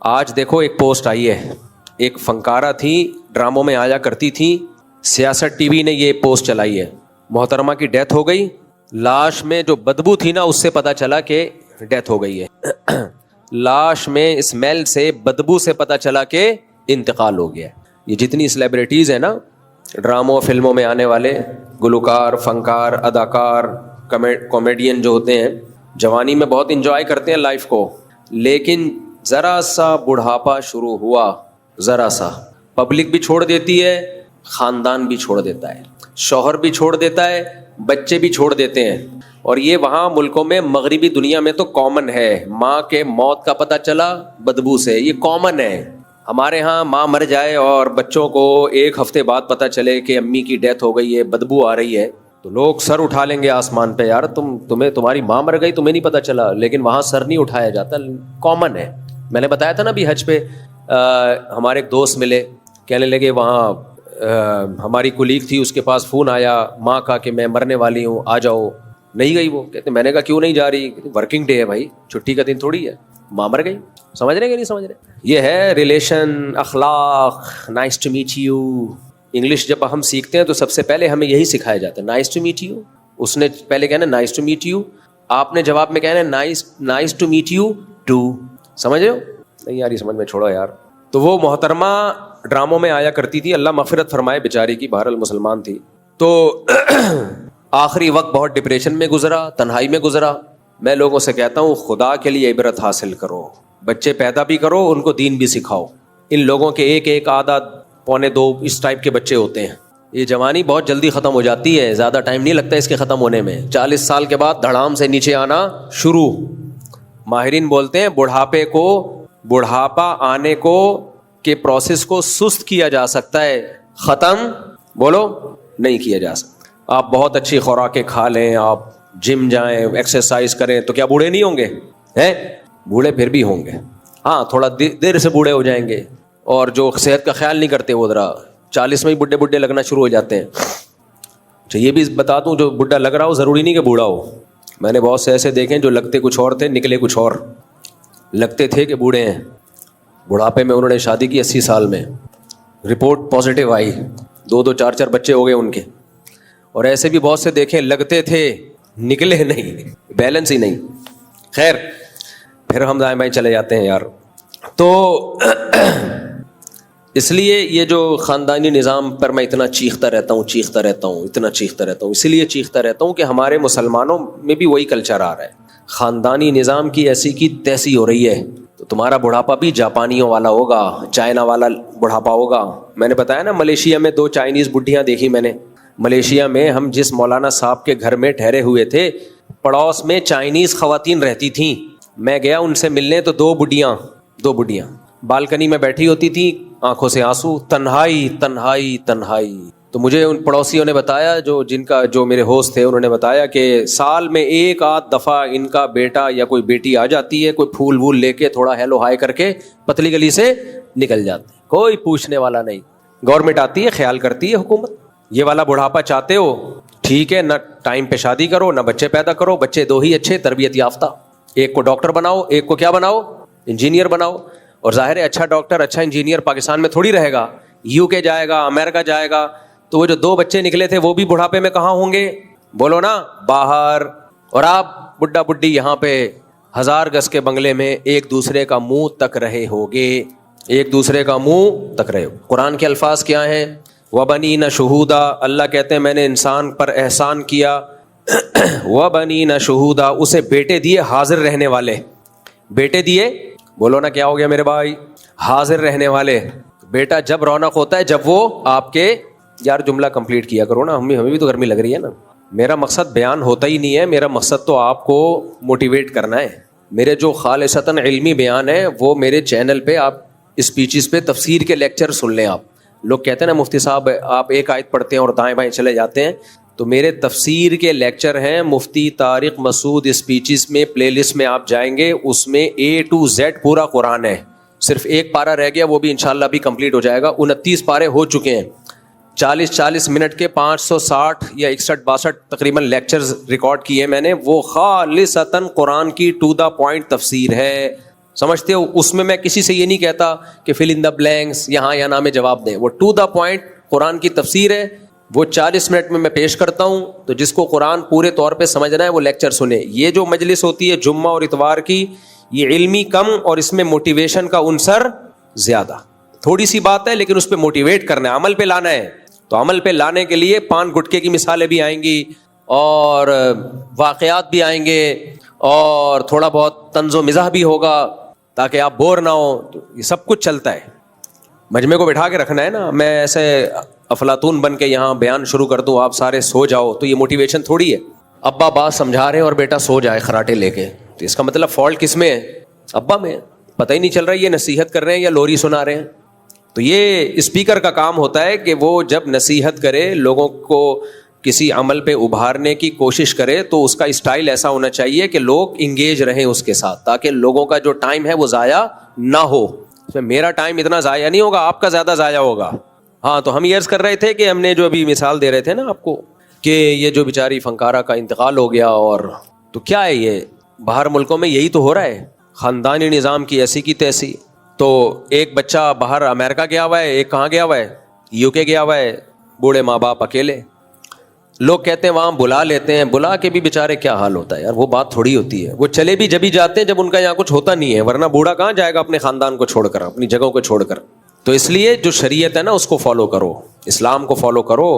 آج دیکھو ایک پوسٹ آئی ہے, ایک فنکارہ تھی, ڈراموں میں آیا کرتی تھی, سیاست ٹی وی نے یہ پوسٹ چلائی ہے. محترمہ کی ڈیتھ ہو گئی, لاش میں جو بدبو تھی نا اس سے پتہ چلا کہ ڈیتھ ہو گئی ہے. لاش میں اسمیل سے, بدبو سے پتہ چلا کہ انتقال ہو گیا. یہ جتنی سیلیبریٹیز ہیں نا, ڈراموں فلموں میں آنے والے گلوکار, فنکار, اداکار, کامیڈین جو ہوتے ہیں, جوانی میں بہت انجوائے کرتے ہیں لائف کو, لیکن ذرا سا بڑھاپا شروع ہوا, ذرا سا, پبلک بھی چھوڑ دیتی ہے, خاندان بھی چھوڑ دیتا ہے, شوہر بھی چھوڑ دیتا ہے, بچے بھی چھوڑ دیتے ہیں. اور یہ وہاں ملکوں میں, مغربی دنیا میں تو کامن ہے. ماں کے موت کا پتہ چلا بدبو سے, یہ کامن ہے. ہمارے ہاں ماں مر جائے اور بچوں کو ایک ہفتے بعد پتہ چلے کہ امی کی ڈیتھ ہو گئی ہے, بدبو آ رہی ہے, تو لوگ سر اٹھا لیں گے آسمان پہ, یار تمہاری ماں مر گئی, تمہیں نہیں پتہ چلا. لیکن وہاں سر نہیں اٹھایا جاتا, کامن ہے. میں نے بتایا تھا نا ابھی حج پہ ہمارے ایک دوست ملے, کہنے لگے وہاں ہماری کولیگ تھی, اس کے پاس فون آیا ماں کا کہ میں مرنے والی ہوں, آ جاؤ. نہیں گئی وہ. کہتے میں نے کہا کیوں نہیں جا رہی؟ ورکنگ ڈے ہے بھائی, چھٹی کا دن تھوڑی ہے. ماں مر گئی. سمجھ رہے کہ نہیں سمجھ رہے؟ یہ ہے ریلیشن, اخلاق. Nice to meet you. English جب ہم سیکھتے ہیں تو سب سے پہلے ہمیں یہی سکھایا جاتا ہے, نائس ٹو میٹ یو. اس نے پہلے کہنا نائس ٹو میٹ یو, آپ نے جواب میں کہنا nice to meet you too. سمجھ رہے ہو؟ نہیں یار یہ سمجھ میں چھوڑو یار. تو وہ محترمہ ڈراموں میں آیا کرتی تھی, اللہ مغفرت فرمائے بیچاری کی, بہرحال مسلمان تھی. تو آخری وقت بہت ڈپریشن میں گزرا, تنہائی میں گزرا. میں لوگوں سے کہتا ہوں خدا کے لیے عبرت حاصل کرو, بچے پیدا بھی کرو, ان کو دین بھی سکھاؤ. ان لوگوں کے ایک آدھا, پونے دو اس ٹائپ کے بچے ہوتے ہیں. یہ جوانی بہت جلدی ختم ہو جاتی ہے, زیادہ ٹائم نہیں لگتا اس کے ختم ہونے میں. 40 سال کے بعد دھڑام سے نیچے آنا شروع. ماہرین بولتے ہیں بڑھاپا آنے کو کے پروسیس کو سست کیا جا سکتا ہے, ختم بولو نہیں کیا جا سکتا. آپ بہت اچھی خوراکیں کھا لیں, آپ جم جائیں, ایکسرسائز کریں, تو کیا بوڑھے نہیں ہوں گے؟ ہیں بوڑھے پھر بھی ہوں گے, ہاں تھوڑا دیر سے بوڑھے ہو جائیں گے. اور جو صحت کا خیال نہیں کرتے وہ ذرا 40 میں ہی بڈھے لگنا شروع ہو جاتے ہیں. اچھا یہ بھی بتا دوں, جو بڈھا لگ رہا ہو ضروری نہیں کہ بوڑھا ہو. میں نے بہت سے ایسے دیکھے جو لگتے کچھ اور تھے, نکلے کچھ اور. لگتے تھے کہ بوڑھے ہیں, بڑھاپے میں انہوں نے شادی کی 80 سال میں, رپورٹ پازیٹیو آئی, 2 4 بچے ہو گئے ان کے. اور ایسے بھی بہت سے دیکھیں لگتے تھے, نکلے نہیں, بیلنس ہی نہیں. خیر پھر ہم دائیں بائیں چلے جاتے ہیں یار. تو اس لیے یہ جو خاندانی نظام پر میں اتنا چیختا رہتا ہوں, اسی لیے چیختا رہتا ہوں کہ ہمارے مسلمانوں میں بھی وہی کلچر آ رہا ہے. خاندانی نظام کی ایسی کی تیسی ہو رہی ہے. تو تمہارا بڑھاپا بھی جاپانیوں والا ہوگا, چائنا والا بڑھاپا ہوگا. میں نے بتایا نا ملیشیا میں 2 چائنیز بڈھیاں دیکھی میں نے. ملیشیا میں ہم جس مولانا صاحب کے گھر میں ٹھہرے ہوئے تھے, پڑوس میں چائنیز خواتین رہتی تھیں. میں گیا ان سے ملنے تو 2 بڈھیاں بالکنی میں بیٹھی ہوتی تھی, آنکھوں سے آنسو, تنہائی. تو مجھے ان پڑوسیوں نے بتایا, جو میرے ہوسٹ تھے, انہوں نے بتایا کہ سال میں 1 آدھ دفعہ ان کا بیٹا یا کوئی بیٹی آ جاتی ہے, کوئی پھول وول لے کے, تھوڑا ہیلو ہائی کر کے پتلی گلی سے نکل جاتے ہیں, کوئی پوچھنے والا نہیں. گورنمنٹ آتی ہے, خیال کرتی ہے حکومت. یہ والا بڑھاپا چاہتے ہو ٹھیک ہے, نہ ٹائم پہ شادی کرو, نہ بچے پیدا کرو. بچے 2 ہی اچھے, تربیت یافتہ. ایک کو ڈاکٹر بناؤ, ایک کو کیا بناؤ, انجینئر بناؤ. اور ظاہر ہے اچھا ڈاکٹر, اچھا انجینئر پاکستان میں تھوڑی رہے گا, UK جائے گا, امریکہ جائے گا. تو وہ جو 2 بچے نکلے تھے وہ بھی بڑھاپے میں کہاں ہوں گے؟ بولو نا, باہر. اور آپ بڈھا بڈھی یہاں پہ 1000 گز کے بنگلے میں ایک دوسرے کا منہ تک رہے ہوگے, قرآن کے الفاظ کیا ہیں؟ وَبَنِينَ شُهُودًا, اللہ کہتے ہیں میں نے انسان پر احسان کیا. وَبَنِينَ شُهُودًا, اسے بیٹے دیے حاضر رہنے والے. بیٹے دیے, بولو نا کیا ہو گیا میرے بھائی؟ حاضر رہنے والے. بیٹا جب رونق ہوتا ہے جب وہ آپ کے, یار جملہ کمپلیٹ کیا کرو نا, ہمیں بھی تو گرمی لگ رہی ہے نا. میرا مقصد بیان ہوتا ہی نہیں ہے, میرا مقصد تو آپ کو موٹیویٹ کرنا ہے. میرے جو خالصتاً علمی بیان ہے وہ میرے چینل پہ آپ اسپیچز پہ تفسیر کے لیکچر سن لیں. آپ لوگ کہتے ہیں نا مفتی صاحب آپ ایک آیت پڑھتے ہیں اور دائیں بائیں چلے جاتے ہیں, تو میرے تفسیر کے لیکچر ہیں مفتی طارق مسعود اسپیچز میں, پلے لسٹ میں آپ جائیں گے, اس میں A to Z پورا قرآن ہے. صرف 1 پارہ رہ گیا, وہ بھی انشاءاللہ بھی کمپلیٹ ہو جائے گا. 29 پارے ہو چکے ہیں. 40 منٹ کے 560 یا 61-62 تقریباً لیکچرز ریکارڈ کیے میں نے. وہ خالصتاً قرآن کی ٹو دا پوائنٹ تفسیر ہے. سمجھتے ہو؟ اس میں کسی سے یہ نہیں کہتا کہ فل ان دا بلینکس یہاں یا نہ میں جواب دیں. وہ ٹو دا پوائنٹ قرآن کی تفسیر ہے, وہ 40 منٹ میں پیش کرتا ہوں. تو جس کو قرآن پورے طور پہ سمجھنا ہے وہ لیکچر سنے. یہ جو مجلس ہوتی ہے جمعہ اور اتوار کی, یہ علمی کم اور اس میں موٹیویشن کا عنصر زیادہ. تھوڑی سی بات ہے لیکن اس پہ موٹیویٹ کرنا ہے, عمل پہ لانا ہے. تو عمل پہ لانے کے لیے پان گٹکے کی مثالیں بھی آئیں گی اور واقعات بھی آئیں گے اور تھوڑا بہت طنز و مزاح بھی ہوگا تاکہ آپ بور نہ ہو. تو یہ سب کچھ چلتا ہے. مجمع کو بٹھا کے رکھنا ہے نا. میں ایسے افلاطون بن کے یہاں بیان شروع کر دوں آپ سارے سو جاؤ تو یہ موٹیویشن تھوڑی ہے. ابا بات سمجھا رہے ہیں اور بیٹا سو جائے خراٹے لے کے, تو اس کا مطلب فالٹ کس میں ہے؟ ابا میں. پتہ ہی نہیں چل رہا یہ نصیحت کر رہے ہیں یا لوری سنا رہے ہیں. تو یہ اسپیکر کا کام ہوتا ہے کہ وہ جب نصیحت کرے, لوگوں کو کسی عمل پہ ابھارنے کی کوشش کرے, تو اس کا اسٹائل ایسا ہونا چاہیے کہ لوگ انگیج رہیں اس کے ساتھ, تاکہ لوگوں کا جو ٹائم ہے وہ ضائع نہ ہو. اس میں میرا ٹائم اتنا ضائع نہیں ہوگا, آپ کا زیادہ ضائع ہوگا. ہاں, تو ہم یہ عرض کر رہے تھے کہ ہم نے جو ابھی مثال دے رہے تھے نا آپ کو کہ یہ جو بیچاری فنکارہ کا انتقال ہو گیا, اور تو کیا ہے یہ باہر ملکوں میں یہی تو ہو رہا ہے, خاندانی نظام کی ایسی کی تیسی. تو ایک بچہ باہر امریکہ گیا ہوا ہے, ایک کہاں گیا ہوا ہے, UK گیا ہوا ہے, بوڑھے ماں باپ اکیلے. لوگ کہتے ہیں وہاں بلا لیتے ہیں, بلا کے بھی بیچارے کیا حال ہوتا ہے یار, وہ بات تھوڑی ہوتی ہے. وہ چلے بھی جبھی جاتے ہیں جب ان کا یہاں کچھ ہوتا نہیں ہے, ورنہ بوڑھا کہاں جائے گا اپنے خاندان کو چھوڑ کر, اپنی جگہوں کو چھوڑ کر. تو اس لیے جو شریعت ہے نا اس کو فالو کرو, اسلام کو فالو کرو,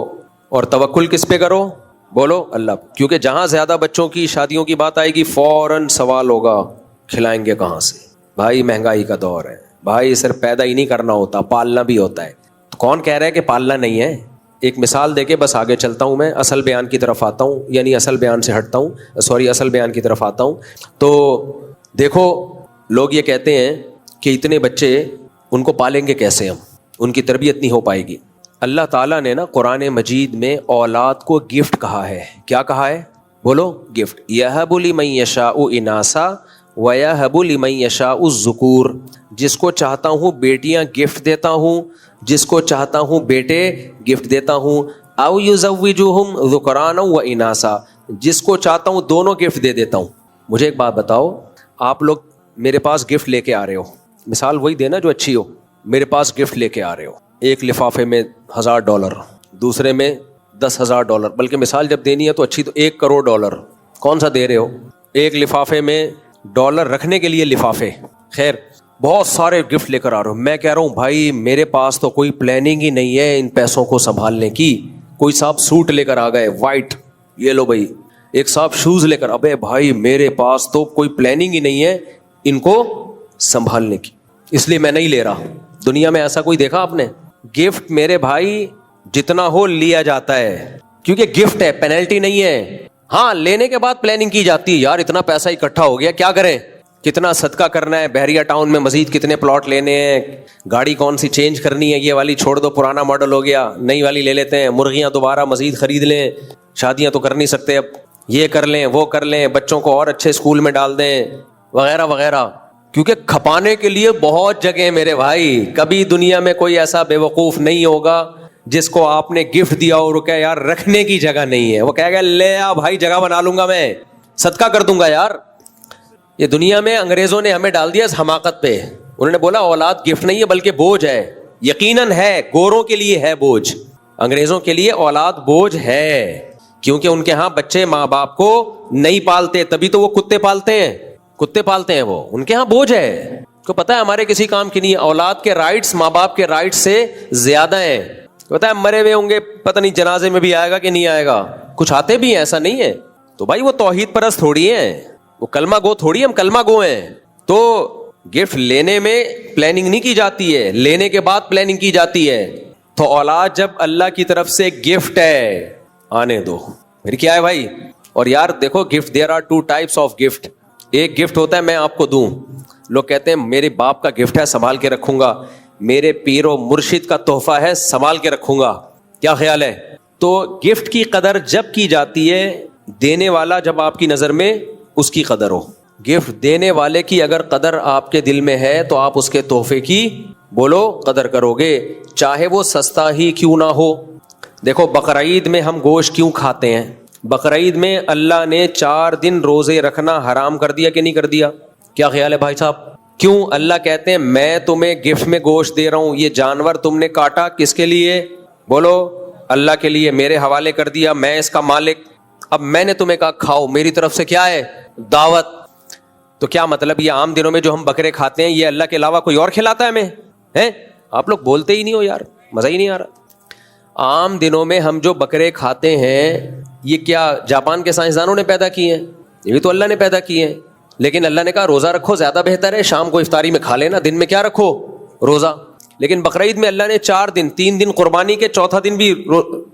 اور توکل کس پہ کرو؟ بولو اللہ. کیونکہ جہاں زیادہ بچوں کی شادیوں کی بات آئے گی فوراً سوال ہوگا کھلائیں گے کہاں سے. بھائی مہنگائی کا دور ہے بھائی, صرف پیدا ہی نہیں کرنا ہوتا, پالنا بھی ہوتا ہے. تو کون کہہ رہا ہے کہ پالنا نہیں ہے؟ ایک مثال دے کے بس آگے چلتا ہوں, میں اصل بیان کی طرف آتا ہوں, یعنی اصل بیان سے ہٹتا ہوں, اصل بیان کی طرف آتا ہوں. تو دیکھو لوگ یہ کہتے ہیں کہ اتنے بچے ان کو پالیں گے کیسے ہم, ان کی تربیت نہیں ہو پائے گی. اللہ تعالیٰ نے نا قرآن مجید میں اولاد کو گفٹ کہا ہے. کیا کہا ہے؟ بولو گفٹ. یہب لمن یشاء اناسا ویہب لمن یشاء الذکور. جس کو چاہتا ہوں بیٹیاں گفٹ دیتا ہوں, جس کو چاہتا ہوں بیٹے گفٹ دیتا ہوں. او یزوجہم ذکرانا و اناسا. جس کو چاہتا ہوں دونوں گفٹ دے دیتا ہوں. مجھے ایک بات بتاؤ, آپ لوگ میرے پاس گفٹ لے کے آ رہے ہو, مثال وہی دینا جو اچھی ہو. میرے پاس گفٹ لے کے آ رہے ہو, ایک لفافے میں $1000, دوسرے میں $10,000, بلکہ مثال جب دینی ہے تو اچھی تو $1 کروڑ. کون سا دے رہے ہو؟ ایک لفافے میں ڈالر رکھنے کے لیے لفافے. خیر بہت سارے گفٹ لے کر آ رہے ہو. میں کہہ رہا ہوں بھائی میرے پاس تو کوئی پلاننگ ہی نہیں ہے ان پیسوں کو سنبھالنے کی. کوئی صاحب سوٹ لے کر آ گئے وائٹ, یہ لو بھائی. ایک صاحب شوز لے کر, ابے بھائی میرے پاس تو کوئی پلاننگ ہی نہیں ہے ان کو سنبھالنے کی, اس لیے میں نہیں لے رہا. دنیا میں ایسا کوئی دیکھا آپ نے؟ گفٹ میرے بھائی جتنا ہو لیا جاتا ہے, کیونکہ گفٹ ہے, پینلٹی نہیں ہے. ہاں لینے کے بعد پلاننگ کی جاتی ہے, یار اتنا پیسہ اکٹھا ہو گیا کیا کریں, کتنا صدقہ کرنا ہے, بحریہ ٹاؤن میں مزید کتنے پلاٹ لینے ہیں, گاڑی کون سی چینج کرنی ہے, یہ والی چھوڑ دو پرانا ماڈل ہو گیا, نئی والی لے لیتے ہیں, مرغیاں دوبارہ مزید خرید لیں, شادیاں تو کر نہیں سکتے اب, یہ کر لیں وہ کر لیں, بچوں کو اور اچھے اسکول میں ڈال دیں وغیرہ وغیرہ. کیونکہ کھپانے کے لیے بہت جگہ ہے میرے بھائی. کبھی دنیا میں کوئی ایسا بے وقوف نہیں ہوگا جس کو آپ نے گفٹ دیا اور وہ کہے یار رکھنے کی جگہ نہیں ہے, وہ کہے گا لے آ بھائی جگہ بنا لوں گا, میں صدقہ کر دوں گا. یار یہ دنیا میں انگریزوں نے ہمیں ڈال دیا اس حماقت پہ. انہوں نے بولا اولاد گفٹ نہیں ہے بلکہ بوجھ ہے. یقیناً ہے, گوروں کے لیے ہے بوجھ, انگریزوں کے لیے اولاد بوجھ ہے, کیونکہ ان کے ہاں بچے ماں باپ کو نہیں پالتے, تبھی تو وہ کتے پالتے ہیں, کتے پالتے ہیں وہ, ان کے ہاں بوجھ ہے. کو پتا ہے ہمارے کسی کام کی نہیں ہے. اولاد کے رائٹس ماں باپ کے رائٹس سے زیادہ ہیں. پتا ہے مرے ہوئے ہوں گے, پتہ نہیں جنازے میں بھی آئے گا کہ نہیں آئے گا, کچھ آتے بھی ہیں, ایسا نہیں ہے. تو بھائی وہ توحید پرست تھوڑی ہیں, وہ کلمہ گو تھوڑی, ہم کلمہ گو ہیں. تو گفٹ لینے میں پلاننگ نہیں کی جاتی ہے, لینے کے بعد پلاننگ کی جاتی ہے. تو اولاد جب اللہ کی طرف سے گفٹ ہے, آنے دو. پھر کیا ہے بھائی؟ اور یار دیکھو gift, there are 2 types of gift. ایک گفٹ ہوتا ہے میں آپ کو دوں, لوگ کہتے ہیں میرے باپ کا گفٹ ہے سنبھال کے رکھوں گا, میرے پیر و مرشد کا تحفہ ہے سنبھال کے رکھوں گا. کیا خیال ہے؟ تو گفٹ کی قدر جب کی جاتی ہے, دینے والا جب آپ کی نظر میں اس کی قدر ہو. گفٹ دینے والے کی اگر قدر آپ کے دل میں ہے تو آپ اس کے تحفے کی بولو قدر کرو گے, چاہے وہ سستا ہی کیوں نہ ہو. دیکھو بقرعید میں ہم گوشت کیوں کھاتے ہیں؟ بقرعید میں اللہ نے 4 دن روزے رکھنا حرام کر دیا کہ نہیں کر دیا؟ کیا خیال ہے بھائی صاحب؟ کیوں؟ اللہ کہتے ہیں میں تمہیں گفٹ میں گوشت دے رہا ہوں, یہ جانور تم نے کاٹا کس کے لیے؟ بولو اللہ کے لیے, میرے حوالے کر دیا, میں اس کا مالک. اب میں نے تمہیں کہا کھاؤ, میری طرف سے کیا ہے؟ دعوت. تو کیا مطلب یہ عام دنوں میں جو ہم بکرے کھاتے ہیں یہ اللہ کے علاوہ کوئی اور کھلاتا ہے ہمیں؟ ہیں آپ لوگ بولتے ہی نہیں ہو یار, مزہ ہی نہیں آ رہا. عام دنوں میں ہم جو بکرے کھاتے ہیں یہ کیا جاپان کے سائنسدانوں نے پیدا کیے ہیں؟ یہ بھی تو اللہ نے پیدا کیے ہیں. لیکن اللہ نے کہا روزہ رکھو زیادہ بہتر ہے, شام کو افطاری میں کھا لینا, دن میں کیا رکھو؟ روزہ. لیکن بقرعید میں اللہ نے 4 دن 3 دن قربانی کے, چوتھا دن بھی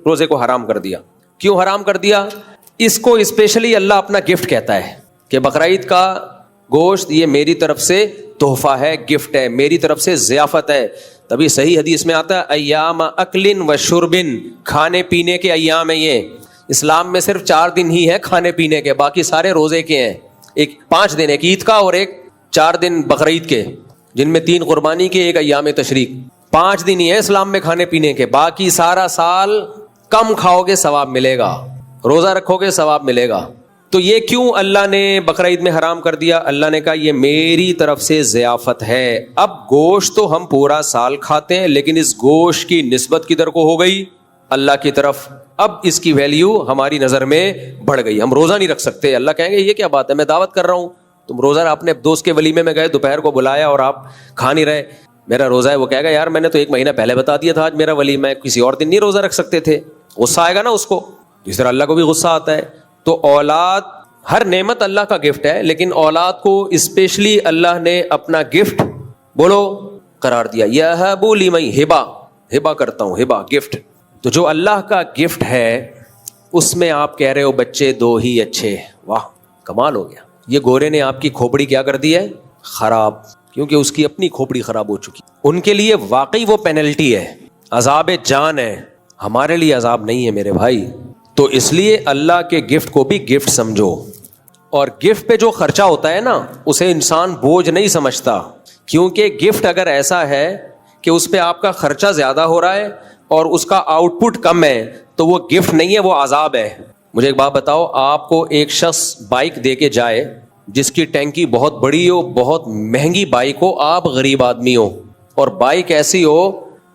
روزے کو حرام کر دیا. کیوں حرام کر دیا؟ اس کو اسپیشلی اللہ اپنا گفٹ کہتا ہے کہ بقرعید کا گوشت یہ میری طرف سے تحفہ ہے, گفٹ ہے, میری طرف سے ضیافت ہے. تبھی صحیح حدیث میں آتا ہے ایام اکل و شربن, کھانے پینے کے ایام ہیں یہ. اسلام میں صرف 4 دن ہی ہے کھانے پینے کے, باقی سارے روزے کے ہیں. ایک 5 دن, ایک عید کا اور ایک 4 دن بقرعید کے, جن میں 3 قربانی کے, ایک ایام تشریق. 5 دن ہی ہے اسلام میں کھانے پینے کے, باقی سارا سال کم کھاؤ گے ثواب ملے گا, روزہ رکھو گے ثواب ملے گا. تو یہ کیوں اللہ نے بقرعید میں حرام کر دیا؟ اللہ نے کہا یہ میری طرف سے ضیافت ہے. اب گوشت تو ہم پورا سال کھاتے ہیں, لیکن اس گوشت کی نسبت کدھر کو ہو گئی؟ اللہ کی طرف. اب اس کی ویلیو ہماری نظر میں بڑھ گئی. ہم روزہ نہیں رکھ سکتے. اللہ کہیں گے یہ کیا بات ہے, میں دعوت کر رہا ہوں, تم روزہ اپنے دوست کے ولیمے میں گئے, دوپہر کو بلایا اور آپ کھا نہیں رہے, میرا روزہ ہے. وہ کہے گا یار میں نے تو 1 مہینہ پہلے بتا دیا تھا آج میرا ولیمہ ہے, کسی اور دن نہیں روزہ رکھ سکتے تھے. غصہ آئے گا نا اس کو, جس طرح اللہ کو بھی غصہ آتا ہے. تو اولاد, ہر نعمت اللہ کا گفٹ ہے, لیکن اولاد کو اسپیشلی اللہ نے اپنا گفٹ بولو قرار دیا. یہب لمن ہبا, ہبا کرتا ہوں, ہبا گفٹ. تو جو اللہ کا گفٹ ہے اس میں آپ کہہ رہے ہو بچے 2 ہی اچھے, واہ کمال ہو گیا. یہ گورے نے آپ کی کھوپڑی کیا کر دی ہے؟ خراب, کیونکہ اس کی اپنی کھوپڑی خراب ہو چکی. ان کے لیے واقعی وہ پینلٹی ہے, عذاب جان ہے, ہمارے لیے عذاب نہیں ہے میرے بھائی. تو اس لیے اللہ کے گفٹ کو بھی گفٹ سمجھو. اور گفٹ پہ جو خرچہ ہوتا ہے نا اسے انسان بوجھ نہیں سمجھتا, کیونکہ گفٹ اگر ایسا ہے کہ اس پہ آپ کا خرچہ زیادہ ہو رہا ہے اور اس کا آؤٹ پٹ کم ہے تو وہ گفٹ نہیں ہے, وہ عذاب ہے. مجھے ایک بات بتاؤ, آپ کو ایک شخص بائک دے کے جائے جس کی ٹینکی بہت بڑی ہو, بہت مہنگی بائک ہو, آپ غریب آدمی ہو, اور بائک ایسی ہو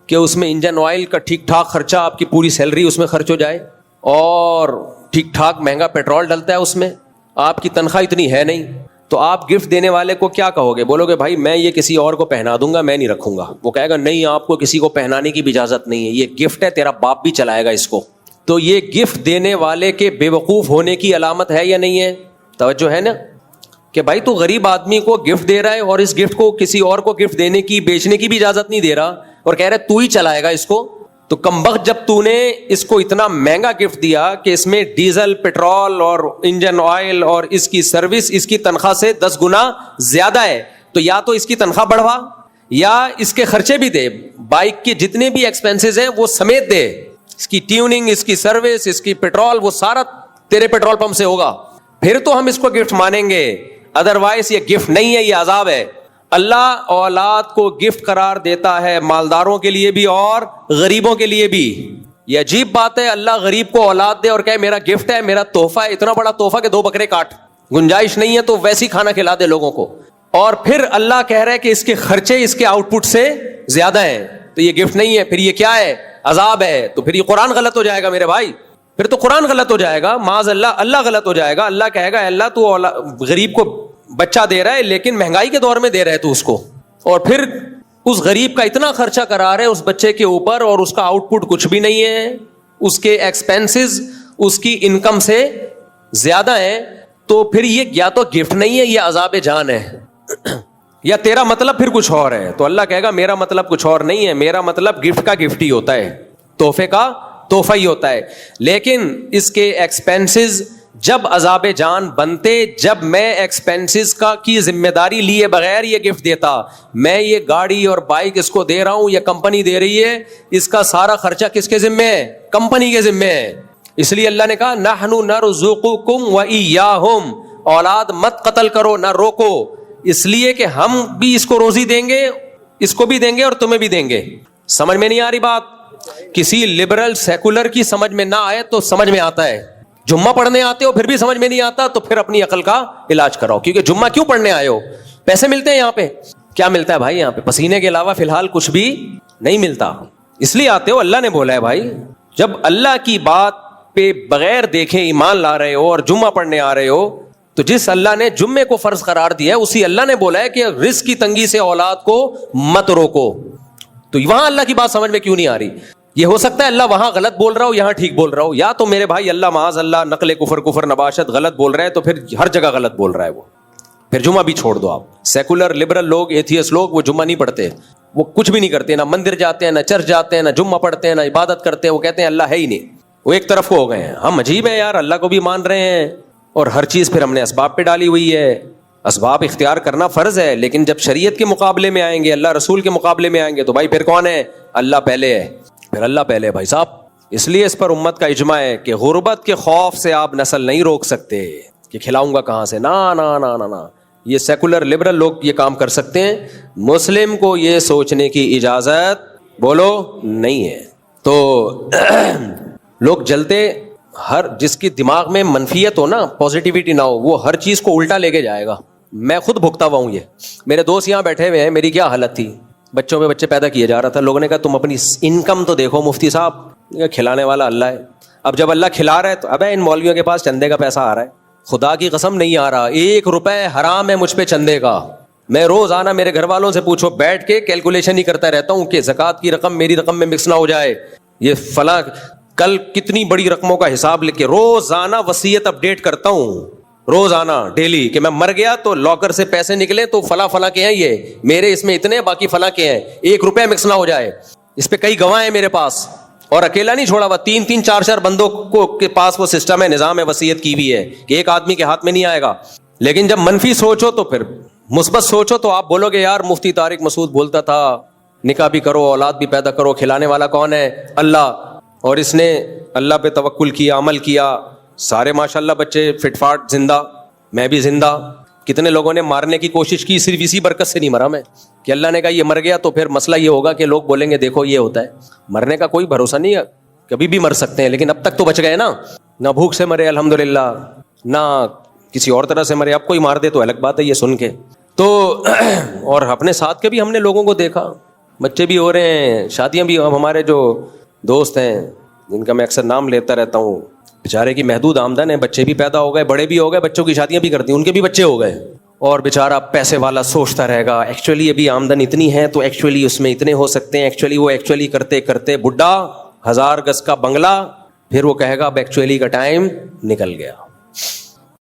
کہ اس میں انجن آئل کا ٹھیک ٹھاک خرچہ, آپ کی پوری سیلری اس میں خرچ ہو جائے, اور ٹھیک ٹھاک مہنگا پیٹرول ڈلتا ہے اس میں, آپ کی تنخواہ اتنی ہے نہیں, تو آپ گفٹ دینے والے کو کیا کہو گے؟ بولو گے بھائی میں یہ کسی اور کو پہنا دوں گا, میں نہیں رکھوں گا. وہ کہے گا نہیں, آپ کو کسی کو پہنانے کی بھی اجازت نہیں ہے, یہ گفٹ ہے, تیرا باپ بھی چلائے گا اس کو. تو یہ گفٹ دینے والے کے بے وقوف ہونے کی علامت ہے یا نہیں ہے؟ توجہ ہے نا, کہ بھائی تو غریب آدمی کو گفٹ دے رہا ہے اور اس گفٹ کو کسی اور کو گفٹ دینے کی, بیچنے کی بھی اجازت نہیں دے رہا, اور کہہ رہا ہے تو ہی چلائے گا اس کو. تو کمبخت جب تو نے اس کو اتنا مہنگا گفٹ دیا کہ اس میں ڈیزل, پیٹرول اور انجن آئل اور اس کی سروس اس کی تنخواہ سے 10 گنا زیادہ ہے, تو یا تو اس کی تنخواہ بڑھوا یا اس کے خرچے بھی دے, بائک کے جتنے بھی ایکسپینسز ہیں وہ سمیت دے, اس کی ٹیوننگ, اس کی سروس, اس کی پیٹرول, وہ سارا تیرے پیٹرول پمپ سے ہوگا, پھر تو ہم اس کو گفٹ مانیں گے. ادروائز یہ گفٹ نہیں ہے, یہ عذاب ہے. اللہ اولاد کو گفٹ قرار دیتا ہے, مالداروں کے لیے بھی اور غریبوں کے لیے بھی. یہ عجیب بات ہے, اللہ غریب کو اولاد دے اور کہے میرا گفٹ ہے, میرا تحفہ ہے, اتنا بڑا تحفہ کہ 2 بکرے کاٹ, گنجائش نہیں ہے تو ویسی کھانا کھلا دے لوگوں کو. اور پھر اللہ کہہ رہا ہے کہ اس کے خرچے اس کے آؤٹ پٹ سے زیادہ ہیں, تو یہ گفٹ نہیں ہے, پھر یہ کیا ہے؟ عذاب ہے. تو پھر یہ قرآن غلط ہو جائے گا میرے بھائی, پھر تو قرآن غلط ہو جائے گا, معاذ اللہ, اللہ غلط ہو جائے گا. اللہ کہے گا اللہ تو غریب کو بچہ دے رہا ہے لیکن مہنگائی کے دور میں دے رہا ہے تو اس کو, اور پھر اس غریب کا اتنا خرچہ کرا رہے اس بچے کے اوپر اور اس کا آؤٹ پٹ کچھ بھی نہیں ہے, اس کے ایکسپینسز اس کی انکم سے زیادہ ہیں, تو پھر یہ یا تو گفٹ نہیں ہے, یہ عذاب جان ہے, یا تیرا مطلب پھر کچھ اور ہے. تو اللہ کہے گا میرا مطلب کچھ اور نہیں ہے, میرا مطلب گفٹ کا گفٹ ہی ہوتا ہے, تحفے کا تحفہ ہی ہوتا ہے. لیکن اس کے ایکسپینسز جب عذاب جان بنتے, جب میں ایکسپینسز کی ذمہ داری لیے بغیر یہ گفٹ دیتا, میں یہ گاڑی اور بائک اس کو دے رہا ہوں, یہ کمپنی دے رہی ہے, اس کا سارا خرچہ کس کے ذمہ ہے؟ کمپنی کے ذمہ ہے. اس لیے اللہ نے کہا نحن نرزقکم وإیاہم, اولاد مت قتل کرو, نہ روکو, اس لیے کہ ہم بھی اس کو روزی دیں گے, اس کو بھی دیں گے اور تمہیں بھی دیں گے. سمجھ میں نہیں آ رہی بات؟ کسی لبرل سیکولر کی سمجھ میں نہ آئے تو سمجھ میں آتا ہے, جمعہ پڑھنے آتے ہو پھر بھی سمجھ میں نہیں آتا تو پھر اپنی عقل کا علاج کراؤ, کیونکہ جمعہ کیوں پڑھنے آئے ہو؟ پیسے ملتے ہیں یہاں پہ, کیا ملتا ہے بھائی یہاں پہ؟ پسینے کے علاوہ فی الحال کچھ بھی نہیں ملتا. اس لیے آتے ہو, اللہ نے بولا ہے بھائی, جب اللہ کی بات پہ بغیر دیکھے ایمان لا رہے ہو اور جمعہ پڑھنے آ رہے ہو, تو جس اللہ نے جمعے کو فرض قرار دیا ہے اسی اللہ نے بولا ہے کہ رزق کی تنگی سے اولاد کو مت روکو. تو وہاں اللہ کی بات سمجھ میں کیوں نہیں آ رہی؟ یہ ہو سکتا ہے اللہ وہاں غلط بول رہا ہو, یہاں ٹھیک بول رہا ہو, یا تو میرے بھائی اللہ معاذ اللہ نقل کفر نباشت غلط بول رہا ہے, تو پھر ہر جگہ غلط بول رہا ہے وہ, پھر جمعہ بھی چھوڑ دو آپ. سیکولر لبرل لوگ, ایتھیس لوگ, وہ جمعہ نہیں پڑھتے, وہ کچھ بھی نہیں کرتے, نہ مندر جاتے ہیں, نہ چرچ جاتے ہیں, نہ جمعہ پڑھتے ہیں, نہ عبادت کرتے ہیں. وہ کہتے ہیں اللہ ہے ہی نہیں, وہ ایک طرف کو ہو گئے ہیں. ہم عجیب ہیں یار, اللہ کو بھی مان رہے ہیں اور ہر چیز پھر ہم نے اسباب پہ ڈالی ہوئی ہے. اسباب اختیار کرنا فرض ہے, لیکن جب شریعت کے مقابلے میں آئیں گے, اللہ رسول کے مقابلے میں آئیں گے, تو بھائی پھر کون ہے؟ اللہ پہلے ہے, پھر اللہ پہلے ہے بھائی صاحب. اس لیے اس پر امت کا اجماع ہے کہ غربت کے خوف سے آپ نسل نہیں روک سکتے کہ کھلاؤں گا کہاں سے. نا نا نا نا نا, یہ سیکولر لبرل لوگ یہ کام کر سکتے ہیں, مسلم کو یہ سوچنے کی اجازت بولو نہیں ہے. تو لوگ جلتے, ہر جس کی دماغ میں منفیت ہو نا, پازیٹیوٹی نہ ہو, وہ ہر چیز کو الٹا لے کے جائے گا. میں خود بھگتا ہوا ہوں. یہ میرے دوست یہاں بیٹھے ہوئے ہیں, میری کیا حالت تھی, بچوں پہ بچے پیدا کیا جا رہا تھا. لوگوں نے کہا تم اپنی انکم تو دیکھو مفتی صاحب, کھلانے والا اللہ ہے. اب جب اللہ کھلا رہا ہے تو ابے ان مولویوں کے پاس چندے کا پیسہ آ رہا ہے, خدا کی قسم نہیں آ رہا, 1 روپے حرام ہے مجھ پہ چندے کا. میں روزانہ میرے گھر والوں سے پوچھو, بیٹھ کے کیلکولیشن ہی کرتا رہتا ہوں کہ زکوٰۃ کی رقم میری رقم میں مکس نہ ہو جائے, یہ فلاں کل کتنی بڑی رقموں کا حساب لکھ کے روزانہ وصیت اپڈیٹ کرتا ہوں, روزانہ ڈیلی, کہ میں مر گیا تو لاکر سے پیسے نکلے تو فلاں فلاں کے ہیں, یہ میرے اس میں اتنے, باقی فلاں کے ہیں, 1 روپے مکس نہ ہو جائے. اس پہ کئی گواہ ہیں میرے پاس, اور اکیلا نہیں چھوڑا ہوا, 3 4 بندوں کو کے پاس وہ سسٹم ہے, نظام ہے, وصیت کی ہوئی ہے کہ ایک آدمی کے ہاتھ میں نہیں آئے گا. لیکن جب منفی سوچو تو پھر مثبت سوچو تو آپ بولو گے یار مفتی طارق مسعود بولتا تھا نکاح بھی کرو, اولاد بھی پیدا کرو, کھلانے والا کون ہے؟ اللہ. اور اس نے اللہ پہ توکل کیا, عمل کیا, سارے ماشاءاللہ بچے فٹ فاٹ زندہ, میں بھی زندہ. کتنے لوگوں نے مارنے کی کوشش کی, صرف اسی برکت سے نہیں مرا میں, کہ اللہ نے کہا یہ مر گیا تو پھر مسئلہ یہ ہوگا کہ لوگ بولیں گے دیکھو یہ ہوتا ہے. مرنے کا کوئی بھروسہ نہیں ہے, کبھی بھی مر سکتے ہیں, لیکن اب تک تو بچ گئے نا, نہ بھوک سے مرے الحمدللہ, نہ کسی اور طرح سے مرے. اب کوئی مار دے تو الگ بات ہے یہ سن کے. تو اور اپنے ساتھ کے بھی ہم نے لوگوں کو دیکھا, بچے بھی ہو رہے ہیں, شادیاں بھی. اب ہمارے جو دوست ہیں جن کا میں اکثر نام لیتا رہتا ہوں, بیچارے کی محدود آمدن ہے, بچے بھی پیدا ہو گئے, بڑے بھی ہو گئے, بچوں کی شادیاں بھی کرتی ہیں, ان کے بھی بچے ہو گئے, اور بیچارہ پیسے والا سوچتا رہے گا ایکچولی ابھی آمدن اتنی ہے تو ایکچولی اس میں اتنے ہو سکتے ہیں, ایکچولی وہ ایکچولی کرتے کرتے بڈھا, 1000 گز کا بنگلہ, پھر وہ کہے گا اب ایکچولی کا ٹائم نکل گیا.